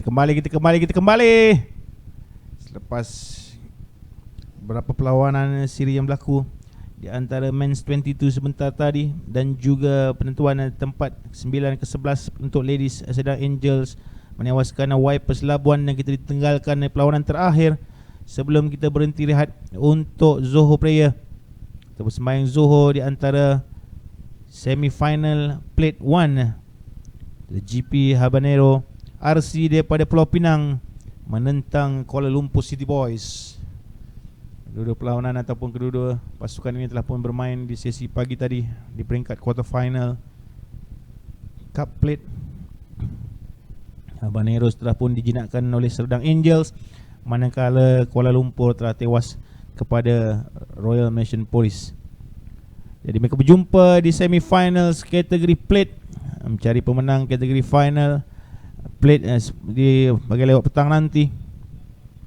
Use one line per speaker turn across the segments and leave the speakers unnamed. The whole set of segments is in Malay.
Kita kembali. Selepas berapa perlawanan siri yang berlaku di antara Men's 22 sebentar tadi dan juga penentuan tempat 9 ke 11 untuk Ladies Sedang Angels menewaskan Wipers Labuan, dan kita ditinggalkan perlawanan terakhir sebelum kita berhenti rehat untuk Zoho Player. Kita bersembayang Zoho di antara semi-final Plate 1 The GP Habanero RC daripada Pulau Pinang menentang Kuala Lumpur City Boys. Kedua-dua perlawanan ataupun kedua-dua pasukan ini telah pun bermain di sesi pagi tadi di peringkat quarter final Cup Plate. Habaneros telah pun dijinakkan oleh Serdang Angels, manakala Kuala Lumpur telah tewas kepada Royal Malaysian Police. Jadi mereka berjumpa di semi-finals kategori Plate, mencari pemenang kategori final Plate di bagi lewat petang nanti.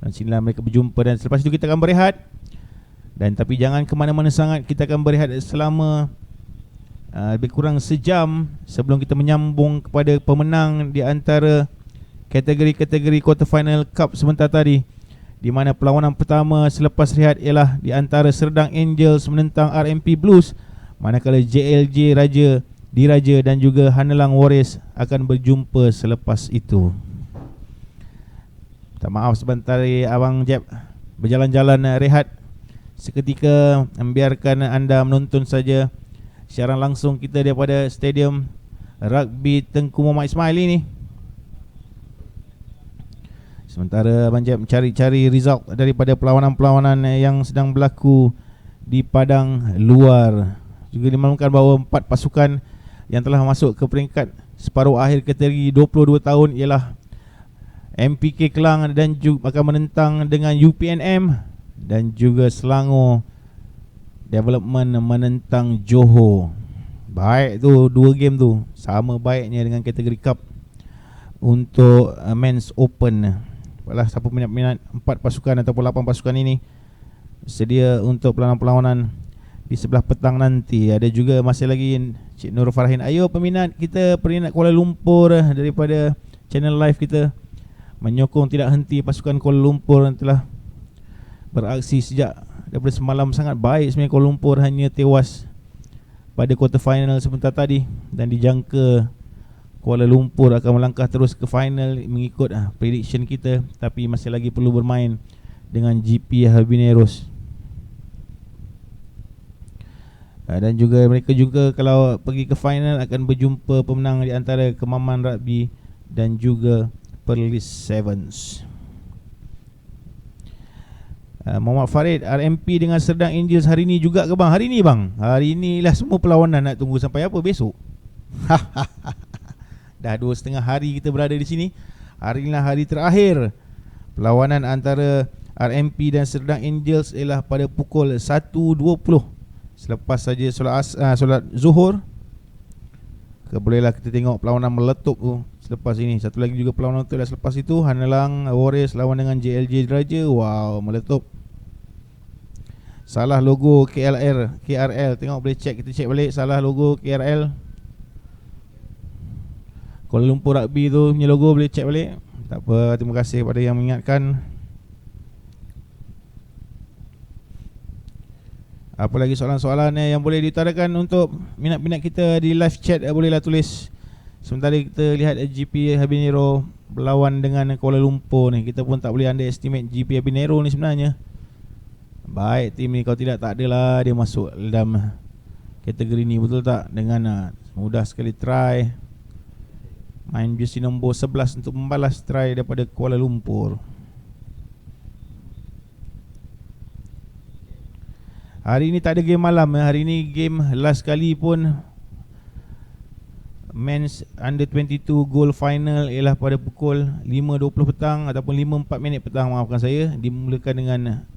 Dan sinilah mereka berjumpa, dan selepas itu kita akan berehat. Dan tapi jangan ke mana-mana sangat, kita akan berehat selama lebih kurang sejam sebelum kita menyambung kepada pemenang di antara kategori-kategori quarter final cup sebentar tadi, di mana perlawanan pertama selepas rehat ialah di antara Serdang Angels menentang RMP Blues, manakala JLJ Raja Diraja dan juga Hanelang Warriors akan berjumpa selepas itu. Tak maaf sebentar Abang Jeb berjalan-jalan rehat seketika, membiarkan anda menonton saja siaran langsung kita daripada Stadium Rugby Tengku Muhammad Ismail ini. Sementara Abang Jeb mencari-cari result daripada perlawanan-perlawanan yang sedang berlaku di padang luar. Juga dimaklumkan bahawa 4 pasukan yang telah masuk ke peringkat separuh akhir kategori 22 tahun ialah MPK Kelang dan juga akan menentang dengan UPNM, dan juga Selangor Development menentang Johor. Baik tu, 2 game tu sama baiknya dengan kategori cup untuk Men's Open. Baiklah, siapa minat-minat 4 pasukan ataupun 8 pasukan ini sedia untuk perlawanan-perlawanan di sebelah petang nanti. Ada juga masih lagi Cik Nur Farhin. Ayo peminat kita, peminat Kuala Lumpur daripada channel live kita, menyokong tidak henti pasukan Kuala Lumpur yang telah beraksi sejak daripada semalam. Sangat baik sebenarnya Kuala Lumpur, hanya tewas pada quarter final sebentar tadi, dan dijangka Kuala Lumpur akan melangkah terus ke final mengikut prediction kita, tapi masih lagi perlu bermain dengan GP Habaneros. Dan juga mereka juga kalau pergi ke final akan berjumpa pemenang di antara Kemaman Rugby dan juga Perlis Sevens. Muhammad Farid, RMP dengan Serdang Angels hari ni juga ke bang? Hari ni bang, hari ni lah semua perlawanan, nak tunggu sampai apa besok? Dah 2,5 hari kita berada di sini. Hari inilah hari terakhir. Perlawanan antara RMP dan Serdang Angels ialah pada pukul 1.20 selepas saja solat Zuhur. Bolehlah kita tengok perlawanan meletup tu selepas ini. Satu lagi juga perlawanan tu dah selepas itu, Hanelang Warriors lawan dengan JLJ Raja. Wow, meletup. Salah logo KRL. Tengok boleh check, kita check balik salah logo KRL. Kuala Lumpur Rugby tu punya logo boleh check balik. Tak apa, terima kasih kepada yang mengingatkan. Apa lagi soalan-soalan yang boleh diutarakan untuk minat-minat kita di live chat, bolehlah tulis. Sementara kita lihat GP Habanero berlawan dengan Kuala Lumpur ni, kita pun tak boleh underestimate GP Habanero ni sebenarnya. Baik tim ni, kalau tidak tak adalah dia masuk dalam kategori ni, betul tak? Dengan mudah sekali try, main jersey nombor 11 untuk membalas try daripada Kuala Lumpur. Hari ini tak ada game malam. Hari ini game last kali pun Men's Under 22 Gold Final ialah pada pukul 5.20 petang ataupun 5.4 minit petang, maafkan saya. Dimulakan dengan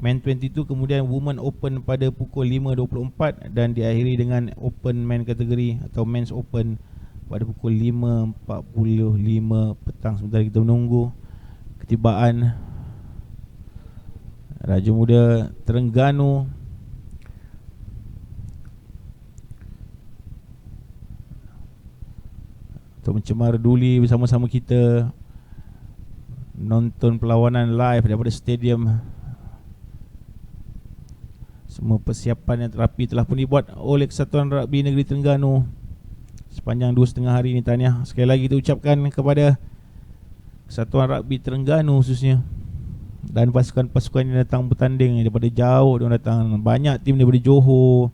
Men 22, kemudian Women Open pada pukul 5.24 dan diakhiri dengan Open Men kategori atau Men's Open pada pukul 5.45 petang. Sebentar kita menunggu ketibaan Raja Muda Terengganu untuk mencemar duli bersama-sama kita nonton perlawanan live daripada stadium. Semua persiapan yang terapi telah pun dibuat oleh Kesatuan Rugby Negeri Terengganu sepanjang 2,5 hari ini. Tahniah sekali lagi kita ucapkan kepada Kesatuan Rugby Terengganu khususnya, dan pasukan-pasukan yang datang bertanding daripada jauh. Dia datang banyak tim daripada Johor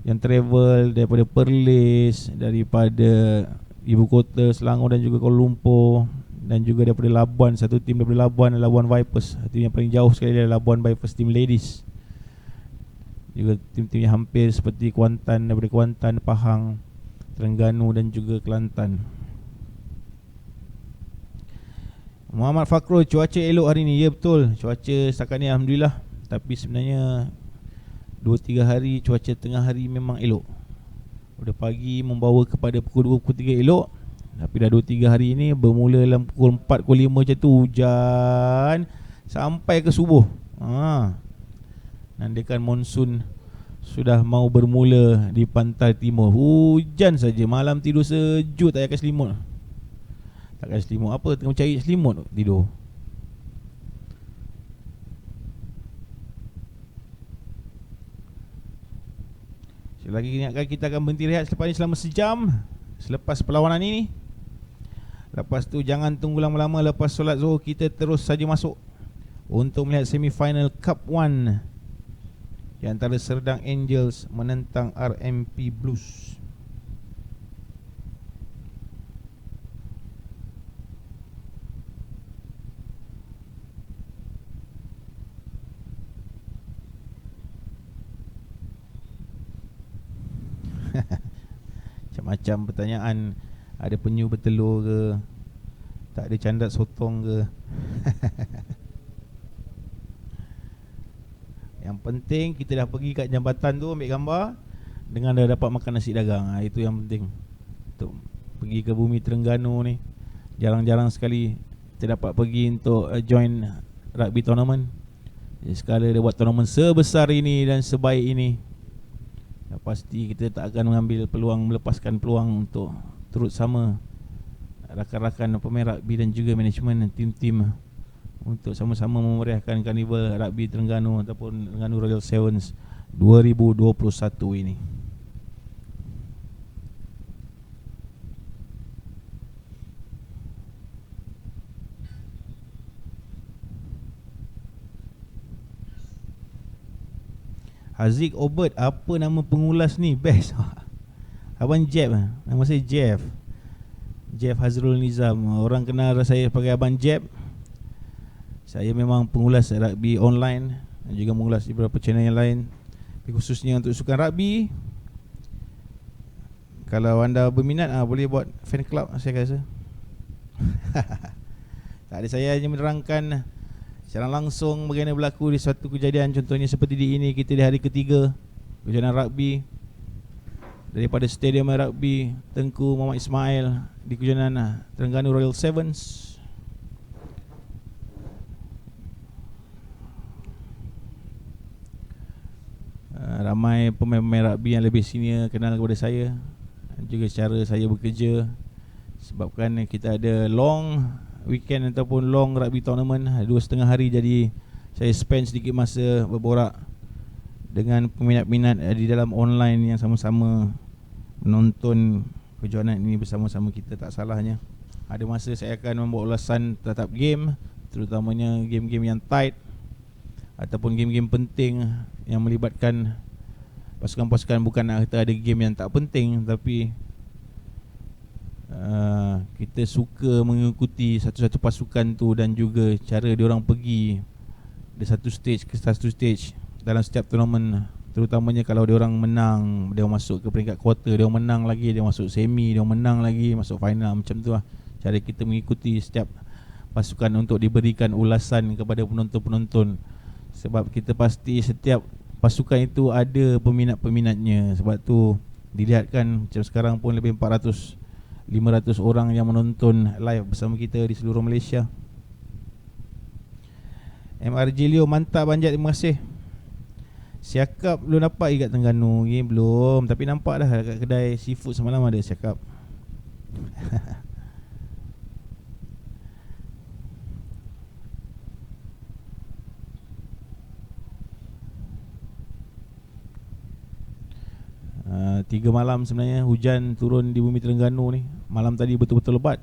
yang travel, daripada Perlis, daripada ibu kota Selangor dan juga Kuala Lumpur, dan juga daripada Labuan. Satu tim daripada Labuan, Labuan Vipers. Tim yang paling jauh sekali adalah Labuan Vipers, tim ladies. Juga tim-tim yang hampir seperti Kuantan, daripada Kuantan, Pahang, Terengganu dan juga Kelantan. Muhammad Fakrul, cuaca elok hari ni. Ya betul, cuaca setakat ni Alhamdulillah. Tapi sebenarnya 2-3 hari cuaca tengah hari memang elok. Pada pagi membawa kepada pukul 2, pukul 3 elok. Tapi dah 2-3 hari ini bermula dalam pukul 4, pukul 5 macam tu hujan sampai ke subuh. Nandakan monsun sudah mau bermula di pantai timur. Hujan saja, malam tidur sejuk, tak payah selimut. Tak payah selimut apa, tengah cari selimut tidur. Sekali lagi ingatkan, kita akan berhenti rehat selepas ini selama sejam selepas perlawanan ini. Lepas tu jangan tunggu lama-lama. Lepas solat Zuhur kita terus saja masuk untuk melihat semifinal Cup 1 di antara Serdang Angels menentang RMP Blues. Macam-macam pertanyaan. Ada penyu bertelur ke? Tak ada candat sotong ke? Yang penting kita dah pergi kat jambatan tu ambil gambar dengan dah dapat makan nasi dagang. Itu yang penting. Untuk pergi ke bumi Terengganu ni, jarang-jarang sekali kita dapat pergi untuk join rugby tournament. Jadi sekala dia buat tournament sebesar ini dan sebaik ini, pasti kita tak akan mengambil peluang, melepaskan peluang untuk turut sama rakan-rakan pemain rugby dan juga manajemen tim-tim untuk sama-sama memeriahkan Karnival Rugby Terengganu ataupun Terengganu Royal Sevens 2021 ini. Haziq Obert, apa nama pengulas ni? Best. Abang Jeff, nama saya Jeff Hazrul Nizam. Orang kenal saya sebagai Abang Jeff. Saya memang pengulas rugby online dan juga mengulas di beberapa channel yang lain, tapi khususnya untuk sukan rugby. Kalau anda berminat, boleh buat fan club, saya rasa. Tak ada, saya hanya menerangkan secara langsung bagaimana berlaku di suatu kejadian. Contohnya seperti di ini, kita di hari ketiga kejuaraan rugby daripada Stadium Rugby Tengku Muhammad Ismail di kejuaraan Terengganu Royal Sevens. Ramai pemain-pemain rugby yang lebih senior kenal kepada saya, dan juga cara saya bekerja. Sebabkan kita ada long weekend ataupun long rugby tournament 2,5 hari, jadi saya spend sedikit masa berborak dengan peminat-minat di dalam online yang sama-sama menonton kejuaraan ini bersama-sama kita. Tak salahnya ada masa saya akan membuat ulasan terhadap game, terutamanya game-game yang tight ataupun game-game penting yang melibatkan pasukan-pasukan. Bukan nak kata ada game yang tak penting, tapi kita suka mengikuti satu-satu pasukan tu dan juga cara diorang pergi dari satu stage ke satu stage dalam setiap tournament. Terutamanya kalau diorang menang, dia masuk ke peringkat quarter, dia menang lagi, dia masuk semi, dia menang lagi, masuk final. Macam tu lah cara kita mengikuti setiap pasukan untuk diberikan ulasan kepada penonton-penonton. Sebab kita pasti setiap pasukan itu ada peminat-peminatnya. Sebab tu dilihatkan macam sekarang pun lebih 400-500 orang yang menonton live bersama kita di seluruh Malaysia. MRJ Leo, mantap Banjat, terima kasih. Siakap belum dapat kat Terengganu ni, belum. Tapi nampak dah kat kedai seafood semalam ada siakap. 3 malam sebenarnya hujan turun di bumi Terengganu ni. Malam tadi betul-betul lebat.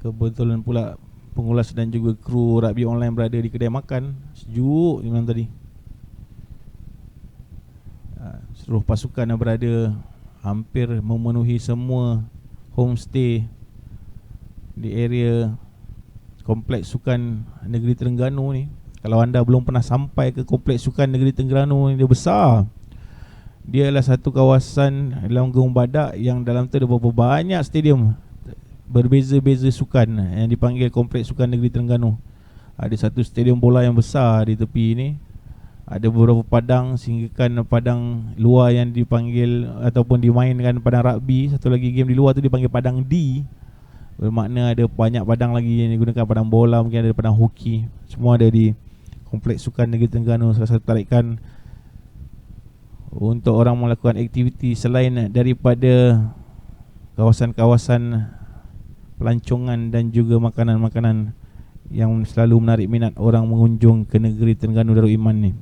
Kebetulan pula pengulas dan juga kru rugby online berada di kedai makan. Sejuk malam tadi. Seluruh pasukan yang berada hampir memenuhi semua homestay di area kompleks sukan negeri Terengganu ni. Kalau anda belum pernah sampai ke kompleks sukan negeri Terengganu ni, dia besar. Dia adalah satu kawasan dalam Gunung Badak yang dalam tu ada beberapa banyak stadium berbeza-beza sukan yang dipanggil kompleks sukan negeri Terengganu. Ada satu stadium bola yang besar di tepi ni. Ada beberapa padang, sehinggakan padang luar yang dipanggil ataupun dimainkan padang rugby. Satu lagi game di luar tu dipanggil padang D. Bermakna ada banyak padang lagi yang digunakan, padang bola, mungkin ada padang hoki. Semua ada di kompleks sukan negeri Terengganu. Salah satu tarikan untuk orang melakukan aktiviti selain daripada kawasan-kawasan pelancongan dan juga makanan-makanan yang selalu menarik minat orang mengunjung ke negeri Terengganu Darul Iman ni.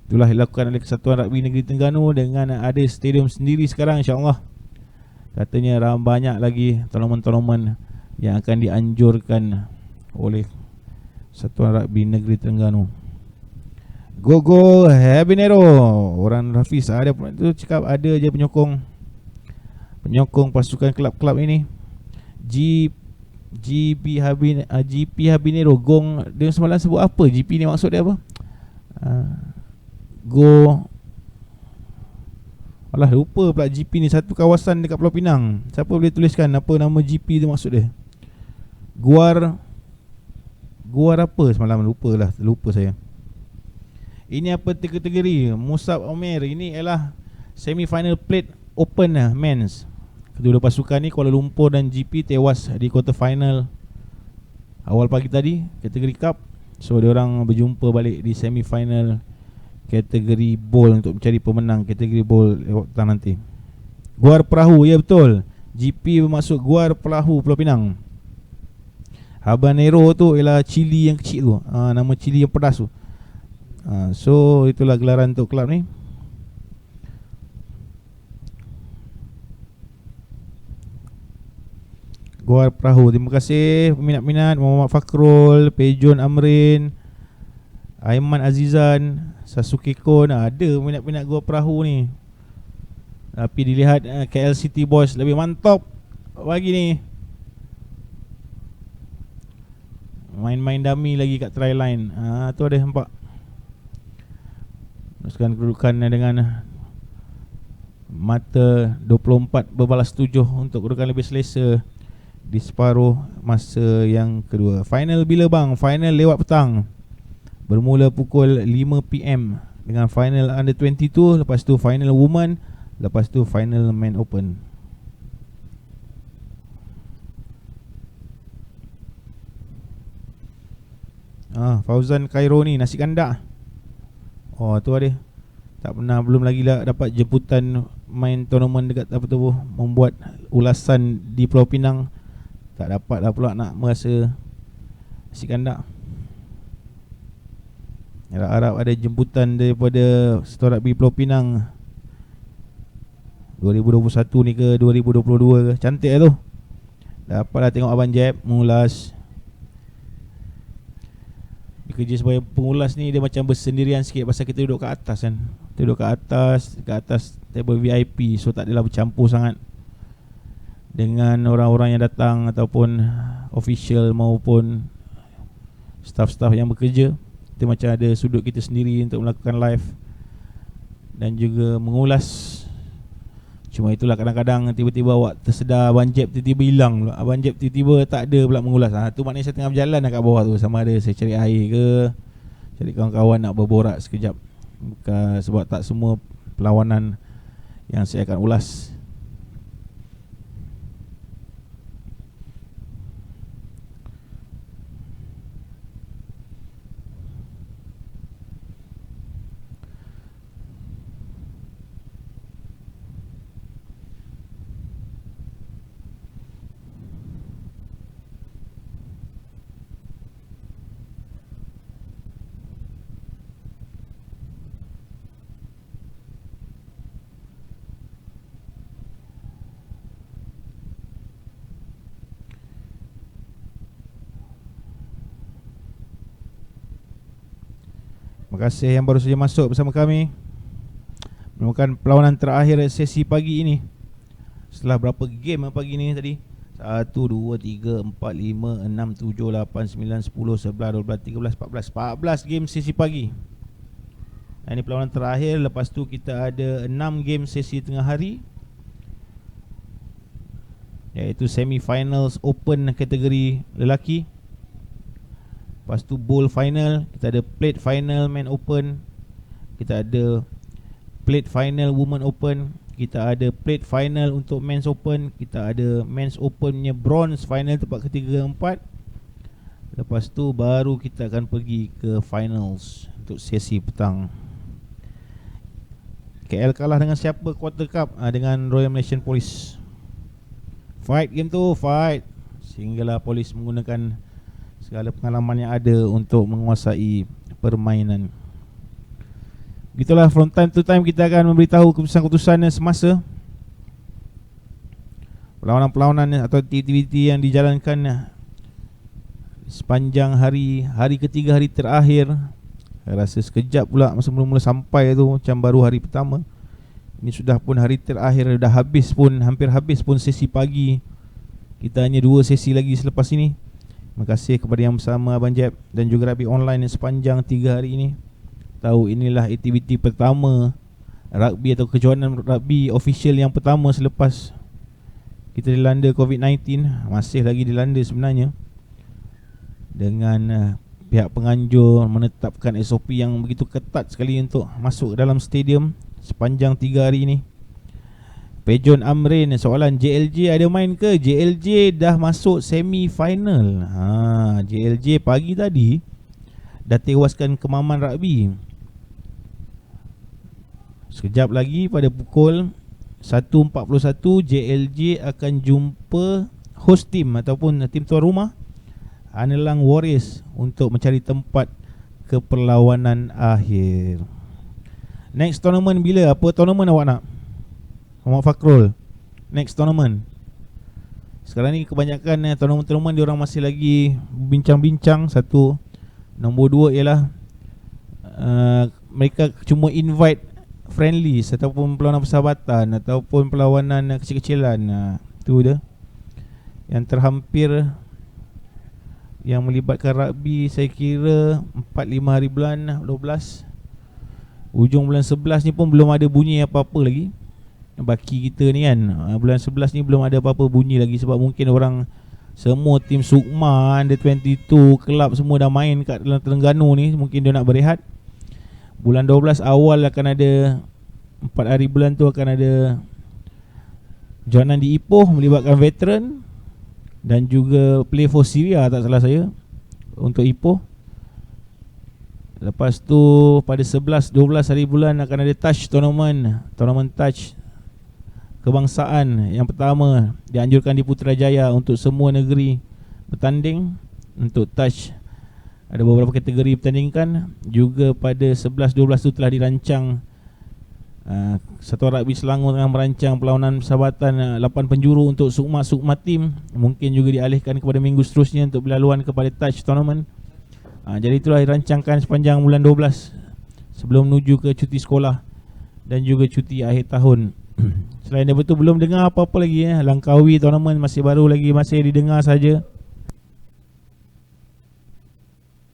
Itulah dilakukan oleh Kesatuan Rugby Negeri Terengganu dengan ada stadium sendiri sekarang, insya-Allah. Katanya banyak lagi tournament-tournament yang akan dianjurkan oleh Satuan Rugby Negeri Terengganu. Go Habanero. Orang Hafiz ada tu cakap ada je penyokong pasukan kelab-kelab ini. GP Habanero. Gong dia semalam sebut apa? GP ni maksud dia apa? Alah, lupa pula GP ni. Satu kawasan dekat Pulau Pinang. Siapa boleh tuliskan apa nama GP tu maksud dia? Guar apa semalam, lupa saya. Ini apa kategori? Musab Omer. Ini ialah semi-final plate open lah, men's. Kedua pasukan ni Kuala Lumpur dan GP tewas di quarter final awal pagi tadi, kategori cup. So diorang berjumpa balik di semi-final kategori bowl untuk mencari pemenang kategori bowl waktu nanti. Guar Perahu, ya betul. GP bermaksud Guar Perahu Pulau Pinang. Habanero tu ialah cili yang kecil tu, nama cili yang pedas tu. So itulah gelaran untuk kelab ni. Guar Perahu. Terima kasih peminat-minat Muhammad Fakrul, Pejon Amrin, Aiman Azizan, Sasuke Kon. Ada minat-minat Guar Perahu ni. Tapi dilihat KL City Boys lebih mantap pagi ni. Main-main dummy lagi kat try line. Tu ada nampak. Teruskan kedudukan dengan mata 24 berbalas 7 untuk kedudukan lebih selesa di separuh masa yang kedua. Final bila bang? Final lewat petang. Bermula pukul 5 PM dengan final under 22, lepas tu final woman, lepas tu final men open. Fauzan Khaironi, nasi kandak. Oh tu ada. Tak pernah, belum lagi lah dapat jemputan main tournament dekat apa tu, membuat ulasan di Pulau Pinang. Tak dapat lah pula nak merasa nasi kandak. Harap-harap ada jemputan daripada Satuan Rugby Pulau Pinang 2021 ni ke 2022 ke. Cantik lah tu. Dapatlah tengok Abang Jeb mengulas. Dia kerja sebagai pengulas ni, dia macam bersendirian sikit pasal kita duduk kat atas kan. Kita duduk kat atas table VIP. So tak adalah bercampur sangat dengan orang-orang yang datang ataupun official maupun staff-staff yang bekerja. Kita macam ada sudut kita sendiri untuk melakukan live dan juga mengulas. Cuma itulah kadang-kadang tiba-tiba awak tersedar Abang Jeb tiba-tiba hilang pula. Abang Jeb tiba-tiba tak ada pula mengulas. Tu maknanya saya tengah berjalan kat bawah tu. Sama ada saya cari air ke, cari kawan-kawan nak berborak sekejap. Bukan sebab tak semua perlawanan yang saya akan ulas. Terima kasih yang baru saja masuk bersama kami. Merupakan perlawanan terakhir sesi pagi ini. Setelah berapa game pagi ni tadi? 1, 2, 3, 4, 5, 6, 7, 8, 9, 10, 11, 12, 13, 14 game sesi pagi. Ini perlawanan terakhir. Lepas tu kita ada 6 game sesi tengah hari, iaitu semi-finals open kategori lelaki. Lepas tu bowl final, kita ada plate final men open, kita ada plate final women open, kita ada plate final untuk men's open, kita ada men's open punya bronze final tempat ketiga keempat. Lepas tu baru kita akan pergi ke finals untuk sesi petang. KL kalah dengan siapa quarter cup? Dengan Royal Malaysian Police. Fight game tu, fight. Sehinggalah polis menggunakan segala pengalaman yang ada untuk menguasai permainan. Begitulah, from time to time kita akan memberitahu keputusan-keputusan semasa perlawanan-perlawanan atau aktiviti yang dijalankan sepanjang hari ketiga, hari terakhir. Saya rasa sekejap pula masa mula-mula sampai tu, macam baru hari pertama. Ini sudah pun hari terakhir, dah habis pun, hampir habis pun sesi pagi. Kita hanya 2 sesi lagi selepas ini. Terima kasih kepada yang bersama Abang Jeb dan juga Rugby Online sepanjang 3 hari ini. Tahu inilah aktiviti pertama rugby atau kejohanan rugby official yang pertama selepas kita dilanda COVID-19. Masih lagi dilanda sebenarnya, dengan pihak penganjur menetapkan SOP yang begitu ketat sekali untuk masuk ke dalam stadium sepanjang 3 hari ini. Pejon Amrin, soalan JLJ ada main ke? JLJ dah masuk semi final. JLJ pagi tadi dah tewaskan Kemaman Rugby. Sekejap lagi pada pukul 1.41 JLJ akan jumpa host team ataupun tim tuan rumah Hanelang Warriors untuk mencari tempat ke perlawanan akhir. Next tournament bila? Apa tournament awak nak? Muhammad Fakrul, next tournament. Sekarang ni kebanyakan tournament-tournament diorang masih lagi bincang-bincang. Satu. Nombor 2 ialah mereka cuma invite friendlies ataupun perlawanan persahabatan ataupun perlawanan kecil-kecilan. Tu dia yang terhampir, yang melibatkan rugby. Saya kira 4-5 hari bulan 12. Ujung bulan 11 ni pun belum ada bunyi apa-apa lagi baki kita ni kan. Bulan 11 ni belum ada apa-apa bunyi lagi, sebab mungkin orang semua tim Sukma, Under 22, kelab semua dah main kat dalam Terengganu ni. Mungkin dia nak berehat. Bulan 12 awal akan ada 4 hari bulan tu akan ada johanan di Ipoh melibatkan veteran dan juga Play for Syria tak salah saya untuk Ipoh. Lepas tu pada 11-12 hari bulan akan ada touch tournament touch kebangsaan. Yang pertama dianjurkan di Putrajaya untuk semua negeri bertanding untuk touch. Ada beberapa kategori pertandingan. Juga pada 11-12 tu telah dirancang, Satuan Rugby Selangor tengah merancang perlawanan persahabatan 8 penjuru untuk Sukma team. Mungkin juga dialihkan kepada minggu seterusnya untuk berlaluan kepada touch tournament. Jadi itulah dirancangkan sepanjang bulan 12 sebelum menuju ke cuti sekolah dan juga cuti akhir tahun. Selain daripada itu belum dengar apa-apa lagi. Langkawi tournament masih baru lagi, masih didengar saja.